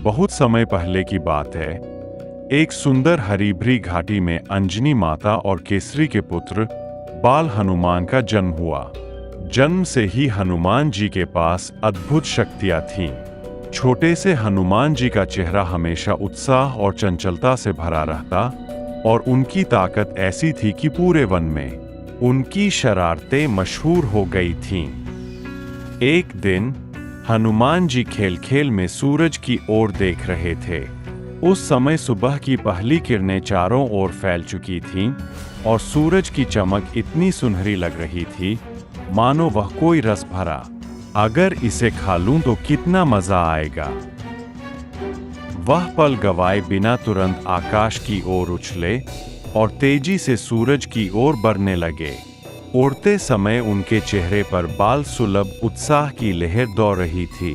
बहुत समय पहले की बात है। एक सुंदर हरी भरी घाटी में अंजनी माता और केसरी के पुत्र बाल हनुमान का जन्म हुआ। जन्म से ही हनुमान जी के पास अद्भुत शक्तियां थीं। छोटे से हनुमान जी का चेहरा हमेशा उत्साह और चंचलता से भरा रहता और उनकी ताकत ऐसी थी कि पूरे वन में उनकी शरारतें मशहूर हो गई थीं। एक दिन हनुमान जी खेल खेल में सूरज की ओर देख रहे थे। उस समय सुबह की पहली किरणें चारों ओर फैल चुकी थीं और सूरज की चमक इतनी सुनहरी लग रही थी मानो वह कोई रस भरा अगर इसे खा लूं तो कितना मजा आएगा। वह पल गवाए बिना तुरंत आकाश की ओर उछले और तेजी से सूरज की ओर बढ़ने लगे। उड़ते समय उनके चेहरे पर बाल सुलभ उत्साह की लहर दौड़ रही थी।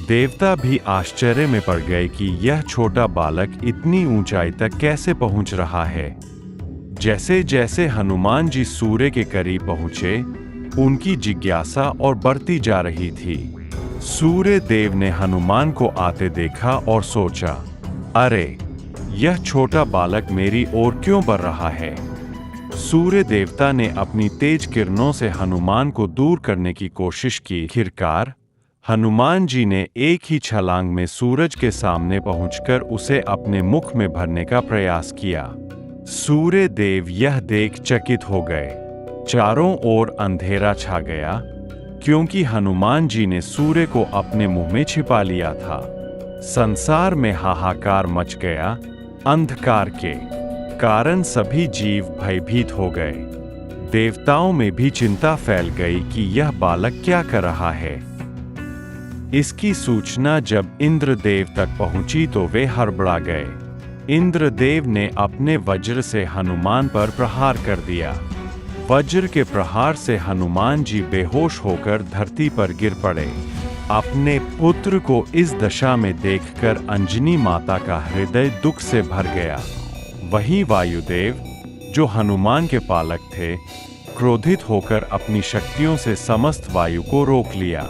देवता भी आश्चर्य में पड़ गए कि यह छोटा बालक इतनी ऊंचाई तक कैसे पहुंच रहा है। जैसे जैसे हनुमान जी सूर्य के करीब पहुंचे, उनकी जिज्ञासा और बढ़ती जा रही थी। सूर्य देव ने हनुमान को आते देखा और सोचा, अरे यह छोटा बालक मेरी ओर क्यों बढ़ रहा है। सूर्य देवता ने अपनी तेज किरणों से हनुमान को दूर करने की कोशिश की। आखिरकार हनुमान जी ने एक ही छलांग में सूरज के सामने पहुंचकर उसे अपने मुख में भरने का प्रयास किया। सूर्य देव यह देख चकित हो गए। चारों ओर अंधेरा छा गया क्योंकि हनुमान जी ने सूर्य को अपने मुंह में छिपा लिया था। संसार में हाहाकार मच गया। अंधकार के कारण सभी जीव भयभीत हो गए। देवताओं में भी चिंता फैल गई कि यह बालक क्या कर रहा है। इसकी सूचना जब इंद्रदेव तक पहुंची तो वे हड़बड़ा गए। इंद्रदेव ने अपने वज्र से हनुमान पर प्रहार कर दिया। वज्र के प्रहार से हनुमान जी बेहोश होकर धरती पर गिर पड़े। अपने पुत्र को इस दशा में देखकर अंजनी माता का हृदय दुख से भर गया। वहीं वायुदेव, जो हनुमान के पालक थे, क्रोधित होकर अपनी शक्तियों से समस्त वायु को रोक लिया।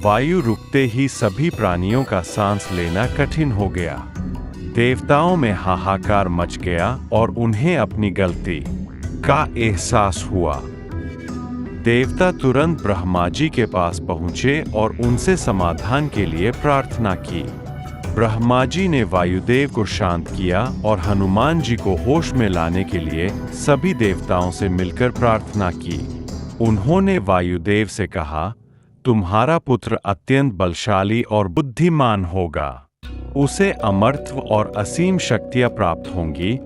वायु रुकते ही सभी प्राणियों का सांस लेना कठिन हो गया। देवताओं में हाहाकार मच गया और उन्हें अपनी गलती का एहसास हुआ। देवता तुरंत ब्रह्मा जी के पास पहुंचे और उनसे समाधान के लिए प्रार्थना की। ब्रह्मा जी ने वायुदेव को शांत किया और हनुमान जी को होश में लाने के लिए सभी देवताओं से मिलकर प्रार्थना की। उन्होंने वायुदेव से कहा, तुम्हारा पुत्र अत्यंत बलशाली और बुद्धिमान होगा। उसे अमरत्व और असीम शक्तियां प्राप्त होंगी।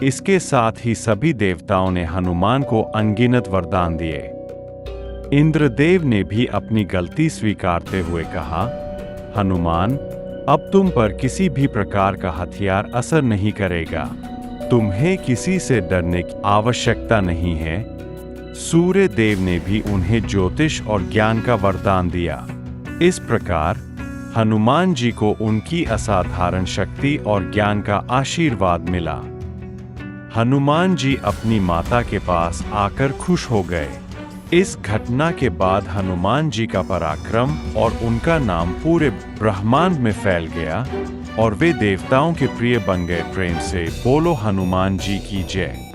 इसके साथ ही सभी देवताओं ने हनुमान को अनगिनत वरदान दिए। इंद्रदेव ने भी अपनी गलती स्वीकारते हुए कहा, हनुमान, अब तुम पर किसी भी प्रकार का हथियार असर नहीं करेगा। तुम्हें किसी से डरने की आवश्यकता नहीं है। सूर्य देव ने भी उन्हें ज्योतिष और ज्ञान का वरदान दिया। इस प्रकार हनुमान जी को उनकी असाधारण शक्ति और ज्ञान का आशीर्वाद मिला। हनुमान जी अपनी माता के पास आकर खुश हो गए। इस घटना के बाद हनुमान जी का पराक्रम और उनका नाम पूरे ब्रह्मांड में फैल गया और वे देवताओं के प्रिय बन गए। प्रेम से बोलो हनुमान जी की जय।